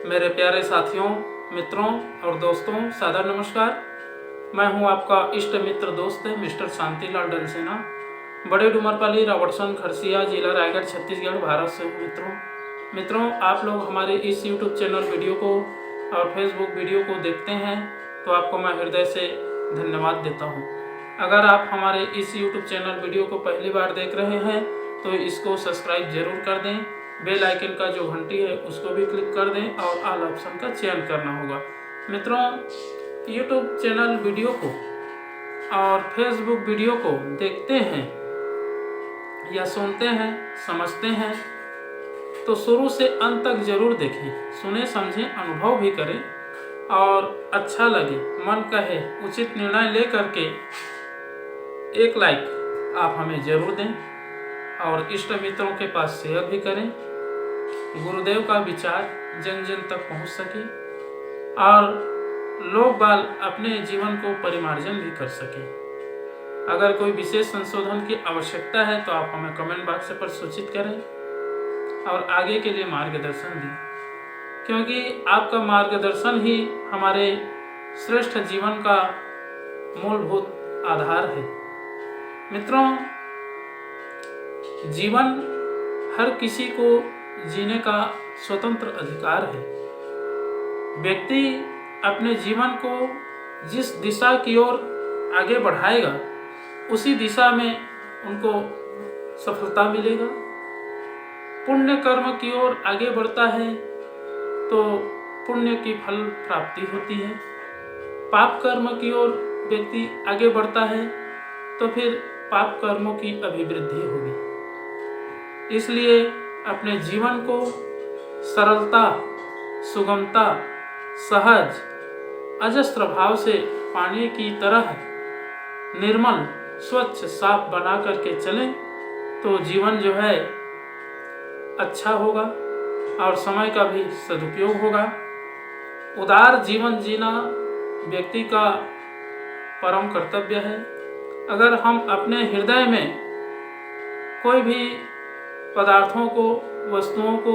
मेरे प्यारे साथियों, मित्रों और दोस्तों, सादर नमस्कार। मैं हूं आपका इष्ट मित्र दोस्त मिस्टर शांतिलाल डलसेना, बड़े डुमरपाली, रावटसन, खरसिया, जिला रायगढ़, छत्तीसगढ़, भारत से हूं। मित्रों, आप लोग हमारे इस यूट्यूब चैनल वीडियो को और फेसबुक वीडियो को देखते हैं तो आपको मैं हृदय से धन्यवाद देता हूं। अगर आप हमारे इस यूट्यूब चैनल वीडियो को पहली बार देख रहे हैं तो इसको सब्सक्राइब जरूर कर दें। बेल आइकन का जो घंटी है उसको भी क्लिक कर दें और ऑल ऑप्शन का चयन करना होगा। मित्रों, यूट्यूब चैनल वीडियो को और फेसबुक वीडियो को देखते हैं या सुनते हैं, समझते हैं तो शुरू से अंत तक जरूर देखें, सुने समझें, अनुभव भी करें और अच्छा लगे, मन कहे, उचित निर्णय ले करके एक लाइक आप हमें जरूर दें और इष्ट मित्रों के पास शेयर भी करें। गुरुदेव का विचार जन जन तक पहुंच सके और लोग बाल अपने जीवन को परिमार्जन भी कर सके। अगर कोई विशेष संशोधन की आवश्यकता है तो आप हमें कमेंट बॉक्स पर सूचित करें और आगे के लिए मार्गदर्शन दें, क्योंकि आपका मार्गदर्शन ही हमारे श्रेष्ठ जीवन का मूलभूत आधार है। मित्रों, जीवन हर किसी को जीने का स्वतंत्र अधिकार है। व्यक्ति अपने जीवन को जिस दिशा की ओर आगे बढ़ाएगा उसी दिशा में उनको सफलता मिलेगा। पुण्य कर्म की ओर आगे बढ़ता है तो पुण्य की फल प्राप्ति होती है। पाप कर्म की ओर व्यक्ति आगे बढ़ता है तो फिर पाप कर्मों की अभिवृद्धि होगी। इसलिए अपने जीवन को सरलता, सुगमता, सहज, अजस्त्र भाव से पानी की तरह निर्मल, स्वच्छ, साफ बना करके चलें तो जीवन जो है अच्छा होगा और समय का भी सदुपयोग होगा। उदार जीवन जीना व्यक्ति का परम कर्तव्य है। अगर हम अपने हृदय में कोई भी पदार्थों को, वस्तुओं को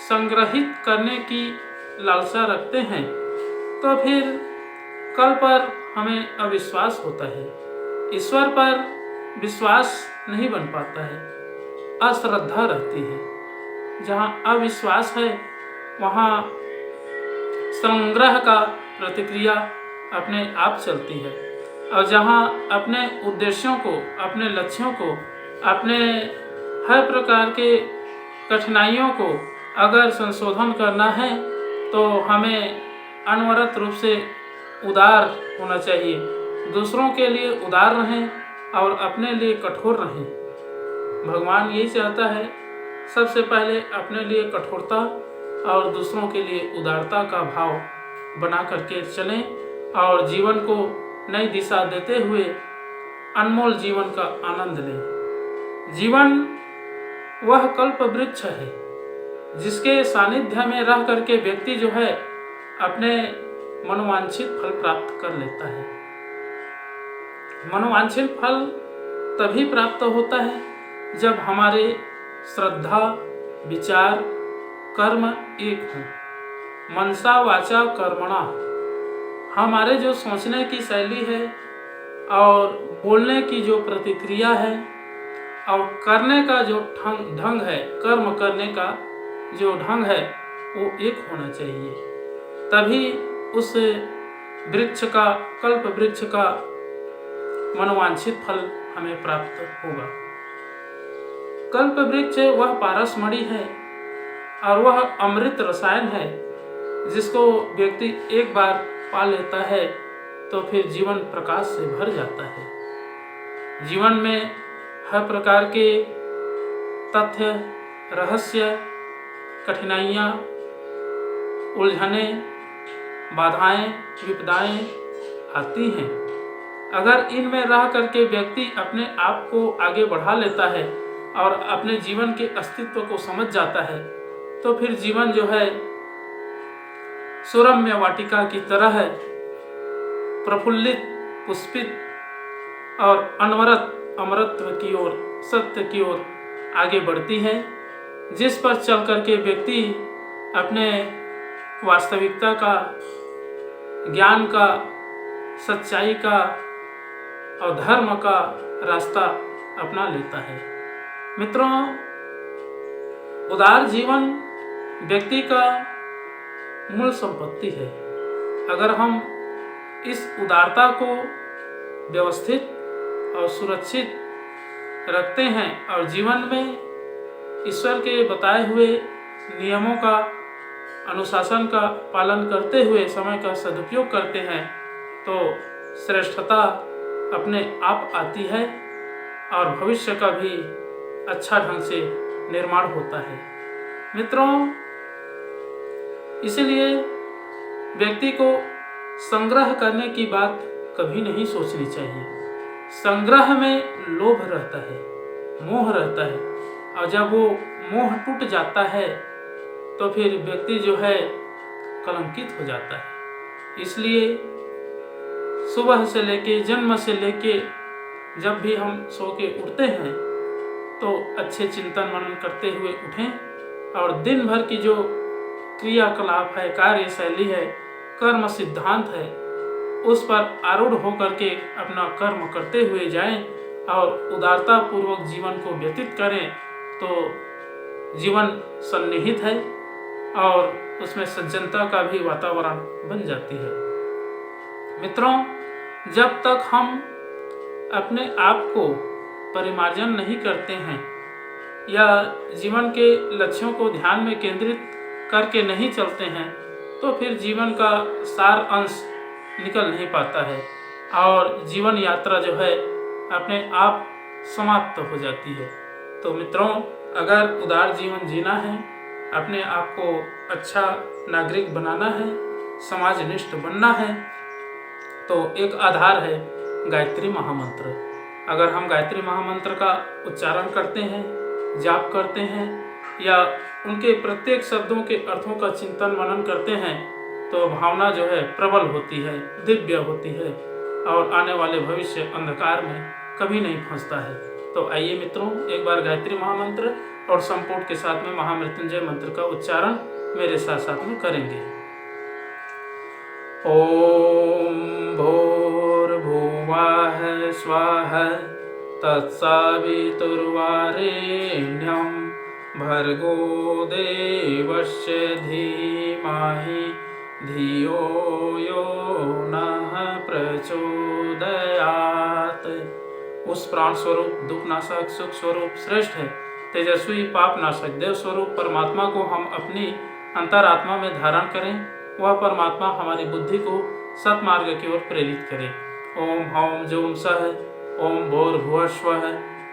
संग्रहित करने की लालसा रखते हैं तो फिर कल पर हमें अविश्वास होता है, ईश्वर पर विश्वास नहीं बन पाता है, अश्रद्धा रहती है। जहाँ अविश्वास है वहाँ संग्रह का प्रतिक्रिया अपने आप चलती है और जहाँ अपने उद्देश्यों को, अपने लक्ष्यों को, अपने हर प्रकार के कठिनाइयों को अगर संशोधन करना है तो हमें अनवरत रूप से उदार होना चाहिए। दूसरों के लिए उदार रहें और अपने लिए कठोर रहें। भगवान यही चाहता है, सबसे पहले अपने लिए कठोरता और दूसरों के लिए उदारता का भाव बना करके चलें और जीवन को नई दिशा देते हुए अनमोल जीवन का आनंद लें। जीवन वह कल्प वृक्ष है जिसके सानिध्य में रह करके व्यक्ति जो है अपने मनोवांछित फल प्राप्त कर लेता है। मनोवांछित फल तभी प्राप्त होता है जब हमारे श्रद्धा, विचार, कर्म एक हों। मनसा वाचा कर्मणा, हमारे जो सोचने की शैली है और बोलने की जो प्रतिक्रिया है और करने का जो ढंग है, कर्म करने का जो ढंग है वो एक होना चाहिए। तभी उस वृक्ष का, कल्प वृक्ष का मनोवांछित फल हमें प्राप्त होगा। कल्प वृक्ष वह पारसमणि है और वह अमृत रसायन है जिसको व्यक्ति एक बार पा लेता है तो फिर जीवन प्रकाश से भर जाता है। जीवन में हर प्रकार के तथ्य, रहस्य, कठिनाइयाँ, उलझने, बाधाएं, विपदाएं आती हैं। अगर इनमें रह करके व्यक्ति अपने आप को आगे बढ़ा लेता है और अपने जीवन के अस्तित्व को समझ जाता है तो फिर जीवन जो है सुरम्य वाटिका की तरह है, प्रफुल्लित, पुष्पित और अनवरत अमरत्व की ओर, सत्य की ओर आगे बढ़ती है, जिस पर चल करके व्यक्ति अपने वास्तविकता का, ज्ञान का, सच्चाई का और धर्म का रास्ता अपना लेता है। मित्रों, उदार जीवन व्यक्ति का मूल संपत्ति है। अगर हम इस उदारता को व्यवस्थित और सुरक्षित रखते हैं और जीवन में ईश्वर के बताए हुए नियमों का, अनुशासन का पालन करते हुए समय का सदुपयोग करते हैं, तो श्रेष्ठता अपने आप आती है और भविष्य का भी अच्छा ढंग से निर्माण होता है। मित्रों, इसलिए व्यक्ति को संग्रह करने की बात कभी नहीं सोचनी चाहिए। संग्रह में लोभ रहता है, मोह रहता है, और जब वो मोह टूट जाता है तो फिर व्यक्ति जो है कलंकित हो जाता है। इसलिए सुबह से लेके, जन्म से लेके जब भी हम सो के उठते हैं तो अच्छे चिंतन मनन करते हुए उठें और दिन भर की जो क्रियाकलाप है, कार्यशैली है, कर्म सिद्धांत है, उस पर आरूढ़ होकर के अपना कर्म करते हुए जाएं और उदारता पूर्वक जीवन को व्यतीत करें, तो जीवन सन्निहित है और उसमें सज्जनता का भी वातावरण बन जाती है। मित्रों, जब तक हम अपने आप को परिमार्जन नहीं करते हैं या जीवन के लक्ष्यों को ध्यान में केंद्रित करके नहीं चलते हैं, तो फिर जीवन का सार अंश निकल नहीं पाता है और जीवन यात्रा जो है अपने आप समाप्त हो जाती है। तो मित्रों, अगर उदार जीवन जीना है, अपने आप को अच्छा नागरिक बनाना है, समाजनिष्ठ बनना है, तो एक आधार है गायत्री महामंत्र। अगर हम गायत्री महामंत्र का उच्चारण करते हैं, जाप करते हैं या उनके प्रत्येक शब्दों के अर्थों का चिंतन मनन करते हैं, तो भावना जो है प्रबल होती है, दिव्य होती है और आने वाले भविष्य अंधकार में कभी नहीं फंसता है। तो आइए मित्रों, एक बार गायत्री महामंत्र और संपुट के साथ में महामृत्युंजय मंत्र का उच्चारण मेरे साथ साथ में करेंगे। ओम भूर्भुवः स्वः तत्सवितुर्वरेण्यं भर्गो देवस्य धीमहि धियो यो नः प्रचोदयात्। उस प्राण स्वरूप, दुख नाशक, सुख स्वरूप, श्रेष्ठ है, तेजस्वी, पाप नाशक, देव स्वरूप परमात्मा को हम अपनी अंतरात्मा में धारण करें। वह परमात्मा हमारी बुद्धि को सत्मार्ग की ओर प्रेरित करे। ओम हौम जूम सह, ओम भूर्भुवः स्वः,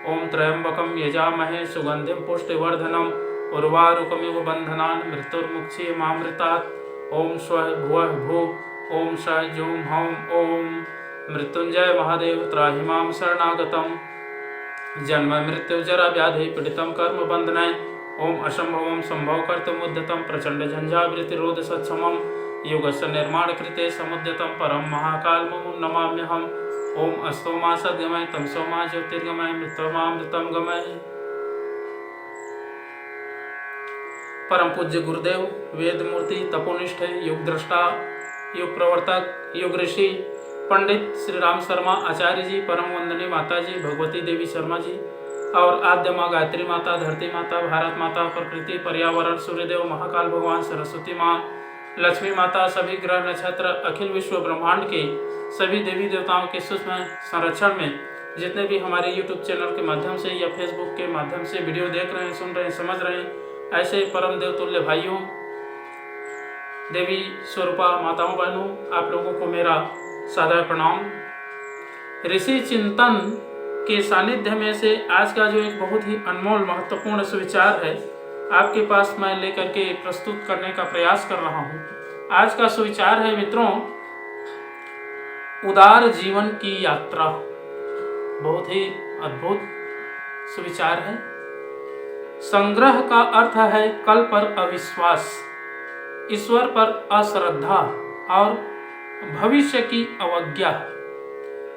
ओम त्र्यंबकं यजामहे सुगंधिं पुष्टिवर्धनम् उर्वारुकमिव बन्धनान् मृत्युर्मुक्षीयमामृतात्। ओम स्वः भुवः भुवः, ओम सः जूम हौम। ओम मृत्युंजय महादेव त्राहि मां शरणागतम्। जन्म मृत्यु जरा व्याधि पीड़ितं कर्म बंधनाय। ओम असंभवं संभव कर्तुमुद्यतं प्रचंड झंझावृत्तिरोध सत्समं युगस्य निर्माण कृते समुद्यतं परम महाकालमुं नमाम्यहम्। ओम अस्तो मा सद्गमय तमसो मा ज्योतिर्गमय मृत्युर्मामृतं गमय। परम पूज्य गुरुदेव, वेद मूर्ति, तपोनिष्ठ, युग दृष्टा, युग प्रवर्तक, युग ऋषि पंडित श्री राम शर्मा आचार्य जी, परम वंदनीय माता जी भगवती देवी शर्मा जी और आद्य माँ गायत्री माता, धरती माता, भारत माता, प्रकृति, पर्यावरण, सूर्यदेव, महाकाल भगवान, सरस्वती माँ, लक्ष्मी माता, सभी ग्रह नक्षत्र, अखिल विश्व ब्रह्मांड के सभी देवी देवताओं के सूक्ष्म संरक्षण में जितने भी हमारे YouTube चैनल के माध्यम से या Facebook के माध्यम से वीडियो देख रहे हैं, सुन रहे हैं, समझ रहे हैं, ऐसे परम देवतुल्य भाइयों, देवी स्वरूपा माताओं बहनों, आप लोगों को मेरा सादर प्रणाम। ऋषि चिंतन के सानिध्य में से आज का जो एक बहुत ही अनमोल महत्वपूर्ण सुविचार है, आपके पास मैं लेकर के प्रस्तुत करने का प्रयास कर रहा हूँ। आज का सुविचार है मित्रों, उदार जीवन की यात्रा। बहुत ही अद्भुत सुविचार है। संग्रह का अर्थ है कल पर अविश्वास, ईश्वर पर अश्रद्धा और भविष्य की अवज्ञा।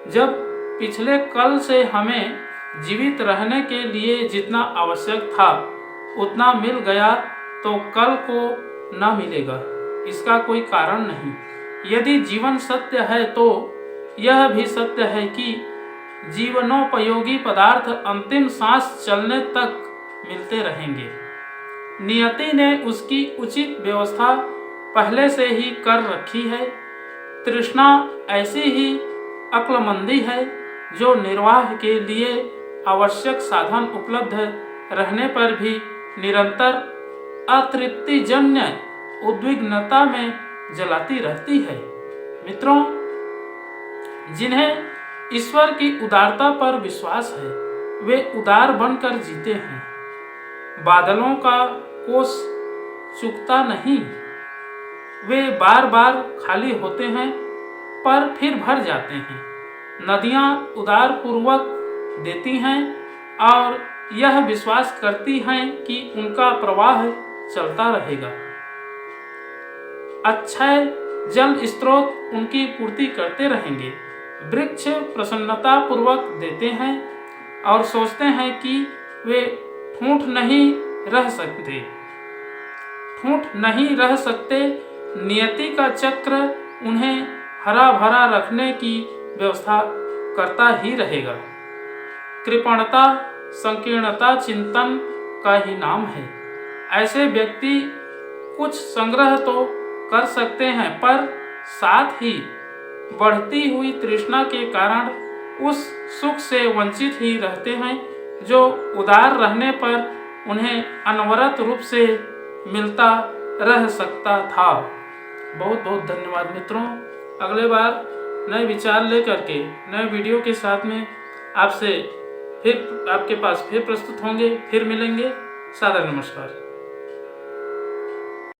जब पिछले कल से हमें जीवित रहने के लिए जितना आवश्यक था उतना मिल गया तो कल को न मिलेगा। इसका कोई कारण नहीं। यदि जीवन सत्य है तो यह भी सत्य है कि जीवनोपयोगी पदार्थ अंतिम सांस चलने तक मिलते रहेंगे। नियति ने उसकी उचित व्यवस्था पहले से ही कर रखी है। तृष्णा ऐसी ही अक्लमंदी है जो निर्वाह के लिए आवश्यक साधन उपलब्ध रहने पर भी निरंतर अतृप्तिजन्य उद्विग्नता में जलाती रहती है। मित्रों, जिन्हें ईश्वर की उदारता पर विश्वास है वे उदार बनकर जीते हैं। बादलों का कोष चूकता नहीं, वे बार बार खाली होते हैं पर फिर भर जाते हैं। नदियाँ उदार पूर्वक देती हैं और यह विश्वास करती हैं कि उनका प्रवाह चलता रहेगा। अक्षय जल स्रोत उनकी पूर्ति करते रहेंगे। वृक्ष प्रसन्नता पूर्वक देते हैं और सोचते हैं कि वे ठूंठ नहीं रह सकते। नियति का चक्र उन्हें हरा भरा रखने की व्यवस्था करता ही रहेगा। कृपणता संकीर्णता चिंतन का ही नाम है। ऐसे व्यक्ति कुछ संग्रह तो कर सकते हैं पर साथ ही बढ़ती हुई तृष्णा के कारण उस सुख से वंचित ही रहते हैं जो उदार रहने पर उन्हें अनवरत रूप से मिलता रह सकता था। बहुत बहुत धन्यवाद मित्रों। अगले बार नए विचार लेकर के नए वीडियो के साथ में आपके पास फिर प्रस्तुत होंगे, फिर मिलेंगे। सादर नमस्कार।